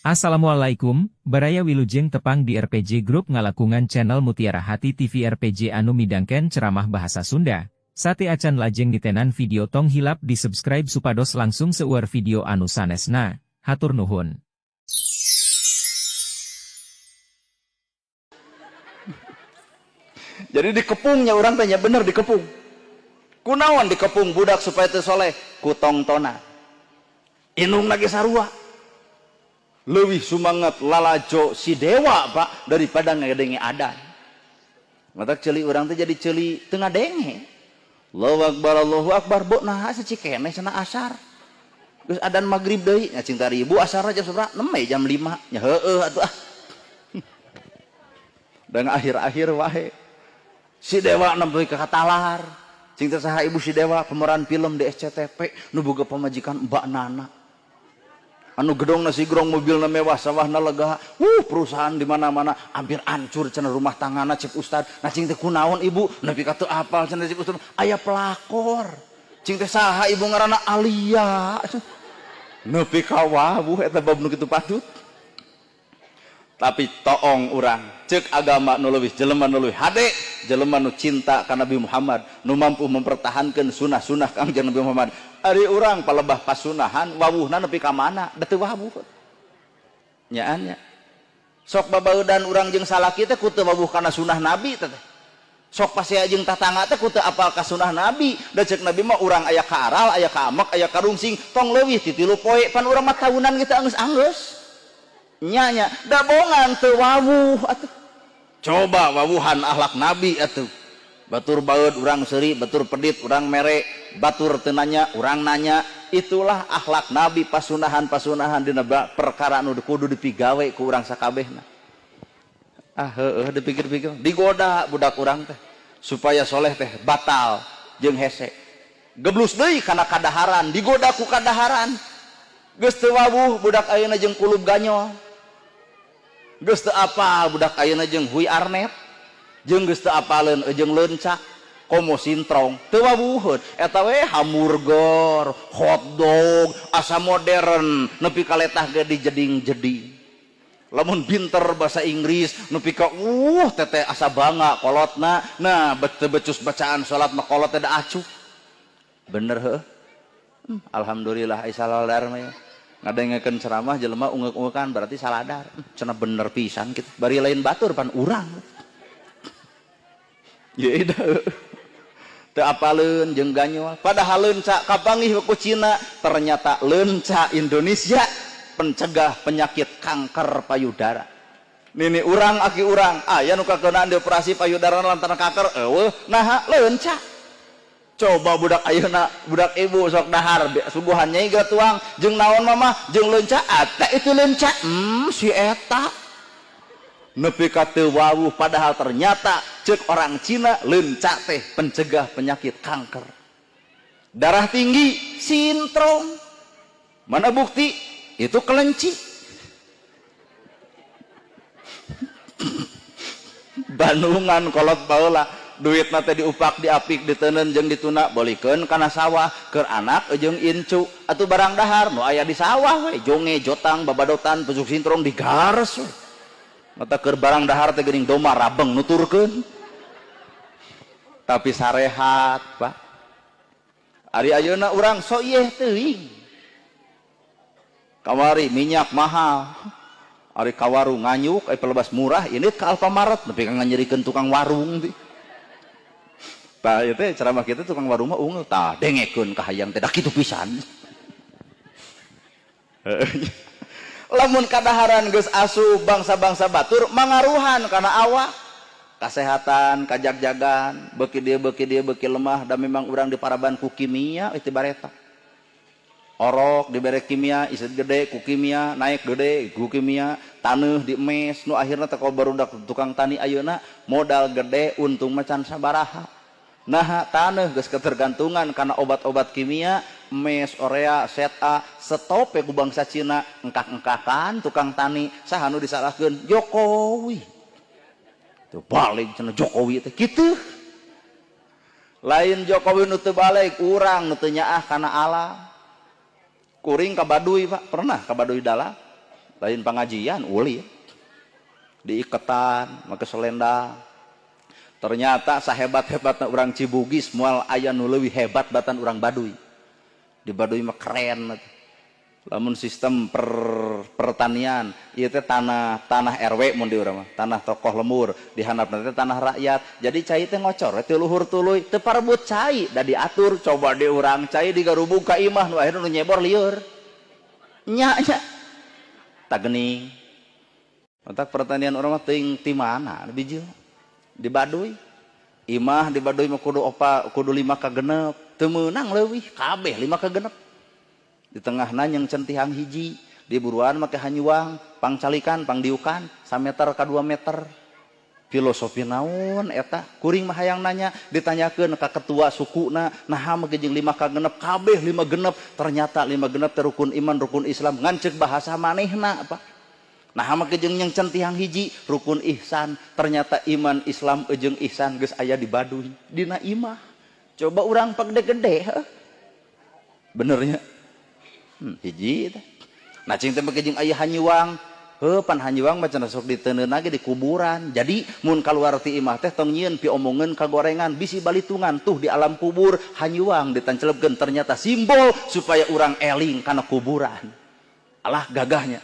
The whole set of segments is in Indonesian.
Assalamualaikum, baraya wilujeng tepang di RPG Group ngalakungan channel Mutiara Hati TV RPG anu midangken ceramah bahasa Sunda. Sate acan lajeng ditenan video tong hilap di subscribe supados langsung seueur video anu sanesna. Hatur nuhun. Jadi dikepungnya orang tanya bener dikepung. Kunaon dikepung budak supaya teu soleh ku tongtona. Inung lagi sarua. Leuwih sumangat lalajo si dewa Pak daripada ngadenge adan. Matak ceuli urang teh jadi ceuli teu ngadenge. Allahu Akbar bok naha sacikene cenah asar. Geus adan magrib deui nya cing tari ibu asar jam sabaraha? 6 jam 5. Nya heueuh atuh ah. Dan akhir-akhir wae si dewa nembe ka katalar. Cing teh saha ibu si dewa pemeran film di SCTV nu boga pamajikan Mbak Nana. Anu gedongna sigrong mobilna mewah sawahna lega. Perusahaan di mana-mana hampir hancur cenah rumah tanggana cek ustad. Nah cing teh kunaon ibu? Nepi ka teu apal cenah cek ustad. Aya pelakor. Cing teh saha ibu ngaranna Alia. Nepi ka wawuh eta bab nu kitu patut. Tapi toong urang cek agama nu leuwih jelema nu leuwih hade jelema nu cinta ka Nabi Muhammad nu mampu mempertahankan sunah-sunah Kangjeng Nabi Muhammad. Ari urang palebah pasunahan wawuhna nepi ka mana da teu wawuh nyaan nya sok babaeudan urang jeung salaki teh ku teu wawuh kana sunah Nabi teh sok pasea jeung tatangga teh ku teu apal ka sunah Nabi da cek Nabi mah urang aya ka aral aya ka amek aya ka rungsing tong leuwih ti 3 poe pan urang mah tahunan kita anggeus-anggeus nyanya da bongan teu wawuh atuh coba wawuhan akhlak Nabi atuh batur baeud urang seuri batur pedit urang mere batur teu nanya urang nanya itulah akhlak Nabi pasunahan-pasunahan dina perkara anu kudu dipigawe ku urang sakabehna heueuh dipikir-pikir digoda budak urang teh supaya soleh teh batal jeung hese geblus deui kana kadaharan digoda ku kadaharan geus teu wawuh budak ayeuna jeung kulub ganyol geus teu apal budak ayeuna jeung hui arnet jeung geus teu apaleun jeung leunca komo sintrong teu wawuheun eta we hamburger hotdog asa modern nepi ka letah ge dijeding-jeding lamun binter bahasa Inggris nepi ka teteh asa bangga kolotna nah becus bacaan salat mah kolot teh da acuh bener heuh alhamdulillah ai saladar mah ngadengekeun ceramah jelema ungeuk-ungekan berarti saladar cenah bener pisan kitu bari lain batur pan urang ya ida teu apaleun jeung ganyol padahal leunca kapanggih ku Cina ternyata leunca Indonesia pencegah penyakit kanker payudara nini urang aki urang aya nu kakeunaan dioperasi payudara lantaran kanker eueuh naha leunca coba budak ayeuna budak ibu sok dahar subuhan nyai ge tuang jeung naon mama jeung leunca eta itu leunca si eta nepi ka teu wawuh padahal ternyata cek orang Cina leunca teh pencegah penyakit kanker darah tinggi sintrong mana bukti itu kelenci Bandungan kolot baheula duit teh diupak diapik diteuneun jeung dituna bolikeun kana sawah keur anak jeung incu atuh barang dahar nu aya di sawah we jonge jotang babadotan pusuk sintrong digares we mata keur barang dahar teh geuning doma rabeng nuturkeun tapi sarehat Pak ari ayeuna urang so ieu teuing kamari minyak mahal ari ka warung nganyuk ai pelebas murah ini ka Alfamart nepi ka nganyerikeun tukang warung teh Pak ieu teh ceramah kita tukang warung mah ungeul tah dengekeun ka hayang teh da kitu pisan lamun kadaharan geus asup bangsa-bangsa batur mangaruhan kana awak kasehatan kajag-jagan beuki dieu beuki lemah da memang urang diparaban ku kimia itu bareta orok dibere kimia isut gede ku kimia naik gede ku kimia taneuh diemes nu akhirna teh barudak tukang tani ayeuna modal gede untung macan sabaraha nah taneuh geus ketergantungan kana obat-obat kimia mes orea seta stop ku bangsa Cina engkak-engkakan tukang tani saha nu disalahkeun Jokowi teu balik cenah Jokowi teh kitu lain Jokowi nu teu balik urang nu teu nyaah kana alam kuring ka Baduy Pak pernah ka Baduy Dalam lain pengajian uli diiketan make selendang. Ternyata sahebat-hebatna urang Cibugis moal aya nu leuwih hebat batan urang Baduy. Di Baduy mah keren. Lamun sistem pertanian ieu teh tanah RW mun di urang mah, tanah tokoh lemur, dihandapna teh tanah rakyat. Jadi cai teh ngocor teh luhur tuluy, teu parebut cai, da diatur coba di urang cai digarubung ka imah nu akhirna nu nyebor lieur. Nya tak geuning. Otak pertanian urang mah teuing ti mana bijil. Di Baduy imah di Baduy mah kudu 5 ka genep teu meunang leuwih kabeh 5 ka genep di tengahna yang centihang hiji di buruan make hanyuang pangcalikan pangdiukan 1 meter ka 2 meter filosofi naon eta kuring mah hayang nanya ditanyakeun ka ketua sukuna naha mah jeung 5 ka genep kabeh 5 genep ternyata 5 genep teh rukun iman rukun Islam ngancek bahasa manehna apa. Nah hama kejeng yang centihang hiji rukun ihsan ternyata iman Islam jeung ihsan geus aya di Baduy dina imah coba urang pagede-gede benernya hiji teh nah cing teh kejeng aya hanyuang pan hanyuang mah cenah sok diteuneun ge di kuburan jadi mun kaluar ti imah teh tong nyieun piomongeun kagorengan bisi balitungan tuh di alam kubur hanyuang ditancelepkeun ternyata simbol supaya urang eling kana kuburan alah gagahnya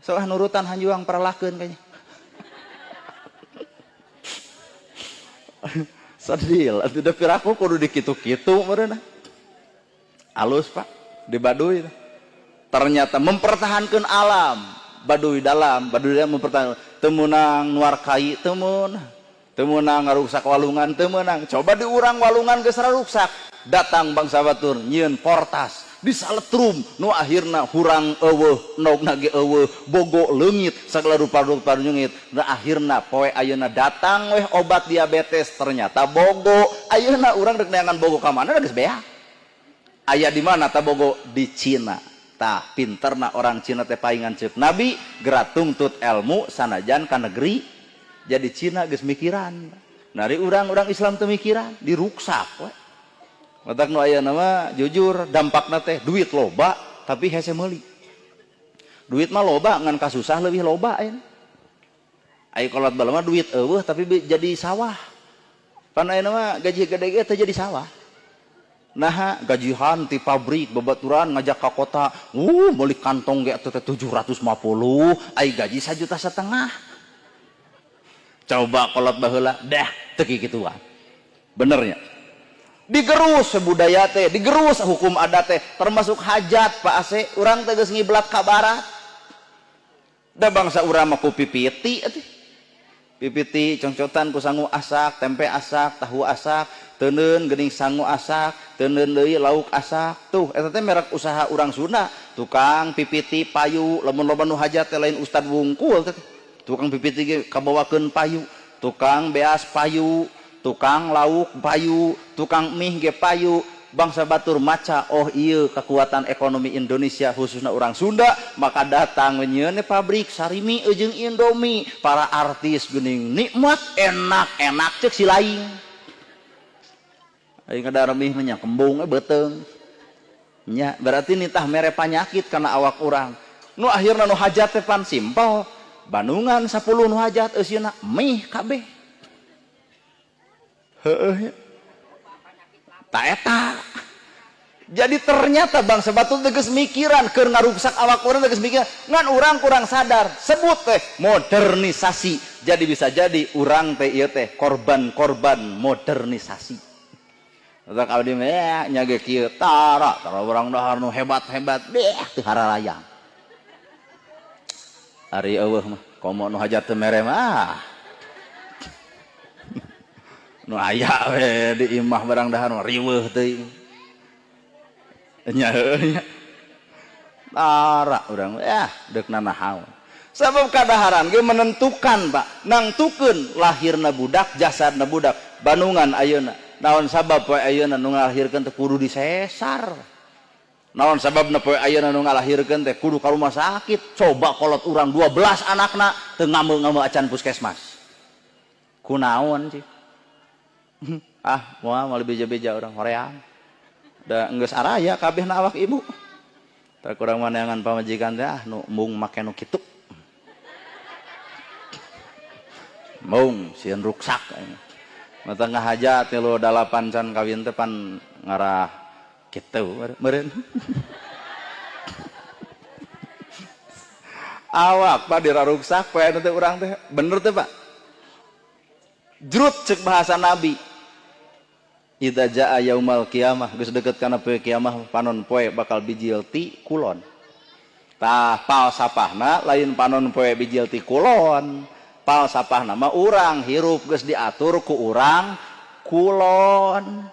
soalnya nurutan hanjuang peralakeun kayaknya. Sadil, atuh da piraku kudu dikitu-kitu meureunna. Alus Pak di Baduy. Ternyata mempertahankan alam. Baduy dalam mempertahankan teu meunang nuar kai teu meunang. Teu meunang ngarusak walungan teu meunang. Coba diurang walungan geus rusak. Datang bangsa batur nyieun portas. Disaletrum nu akhirna hurang eueuh nogna ge eueuh bogo leungit sagala rupa-rupa nyungit nu akhirna poe ayeuna datang weh obat diabetes ternyata bogo ayeuna urang rek neangan bogo ka mana geus beak aya di mana ta bogo di Cina tah pinterna orang Cina teh paingan ceuk nabi geura tungtut ilmu sanajan ka negeri jadi Cina geus mikiran nari urang-urang Islam teu mikiran diruksak we otak nu aya nama jujur dampakna teh duit loba tapi hese meuli duit mah loba ngan kasusah leuwih loba aya ai kolot bae mah duit eueuh tapi jadi sawah pan aya mah gaji gede ge teh jadi sawah nah gajihan ti pabrik babaturan ngajak ka kota meuli kantong ge teh 750 ai gaji 1,5 juta coba kolot baheula dah teu kikituan benernya digerus budaya teh digerus hukum adat teh termasuk hajat Pak Ase urang teh geus ngiblat ka barat da bangsa urang mah ku pipiti atuh pipiti congcotan ku sangu asak tempe asak tahu asak teuneun geuning sangu asak teuneun deui lauk asak tuh eta teh merek usaha urang Sunda tukang pipiti payu lamun loba nu hajat teh lain ustad wungkul teh tukang pipiti ge kabawakeun payu tukang beas payu tukang lauk payu, tukang mie ge payu, bangsa batur maca oh iya kekuatan ekonomi Indonesia khususnya orang Sunda maka datang nyieun pabrik sarimi jeung Indomie para artis geuning nikmat enak ceuk si laing aing kadaremih nya kembung beuteung nya berarti nitah mere panyakit kana awak urang nu akhirna nu hajat teh pan simpel Bandungan 10 nu hajat eusieuna mie kabeh tak eta jadi ternyata bangsa batur teh geus mikiran keur ngaruksak awak urang teh geus mikiran ngan urang kurang sadar sebut teh modernisasi jadi bisa jadi urang teh ieu teh korban modernisasi tak abdi mah nya ge kieu tara urang dahar nu hebat-hebat beh teu haralayang ari eueuh mah komo nu hajat teu mere mah nu aya we di imah barang dahar riweuh teuing nya nya tara urang deukna nahaun sabab kadaharan ge menentukan Pak nangtukeun lahirna budak jasadna budak Bandungan ayeuna naon sabab poe ayeuna nu ngalahirkeun teh kudu disesar naon sababna poe ayeuna nu ngalahirkeun teh kudu ka rumah sakit coba kolot urang 12 anakna teu ngameu-ngameu acan puskesmas kunaon sih moal beja-beja orang hoream da geus araya kabehna awak ibu tak kurang maneangan pamajikan teh nu mung make nu kitu mung sieun ruksak mata ngahajat tilu 8 can kawin teh pan ngarah kitu meureun awak Pak diraruksak poe teh urang teh bener teh Pak jrut cek bahasa Nabi idza jaa yaumal qiyamah geus deukeut kana poe kiamah panon poe bakal bijil ti kulon tah falsafahna lain panon poe bijil ti kulon falsafahna mah urang hirup geus diatur ku urang kulon